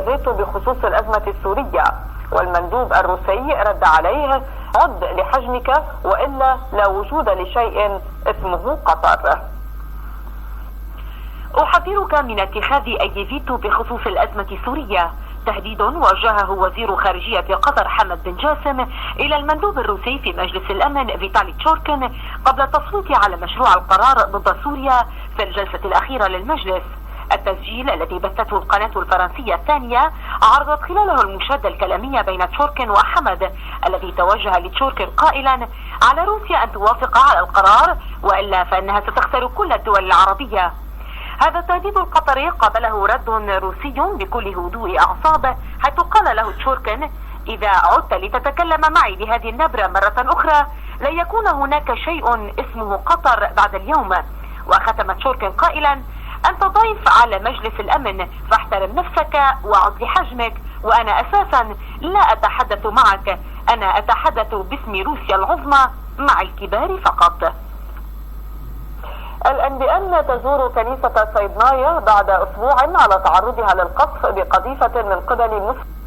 الفيتو بخصوص الأزمة السورية، والمندوب الروسي رد عليه: عد لحجمك وإلا لا وجود لشيء اسمه قطر. أحذرك من اتخاذ أي فيتو بخصوص الأزمة السورية، تهديد وجهه وزير خارجية قطر حمد بن جاسم إلى المندوب الروسي في مجلس الأمن فيتالي تشوركن قبل التصويت على مشروع القرار ضد سوريا في الجلسة الأخيرة للمجلس. التسجيل الذي بثته القناة الفرنسية الثانية عرضت خلاله المشادة الكلامية بين تشوركن وحمد، الذي توجه لتشوركن قائلا: على روسيا أن توافق على القرار وإلا فإنها ستخسر كل الدول العربية. هذا التهديد القطري قابله رد روسي بكل هدوء أعصاب، حيث قال له تشوركن: إذا عدت لتتكلم معي بهذه النبرة مرة أخرى لن يكون هناك شيء اسمه قطر بعد اليوم. وختم تشوركن قائلا: أنت ضيف على مجلس الأمن فاحترم نفسك وعد لحجمك، وأنا أساسا لا أتحدث معك، أنا أتحدث باسم روسيا العظمى مع الكبار فقط. الأنبياء تزور كنيسة سيدنايا بعد أسبوع على تعرضها للقصف بقذيفة من قبل المسلمين.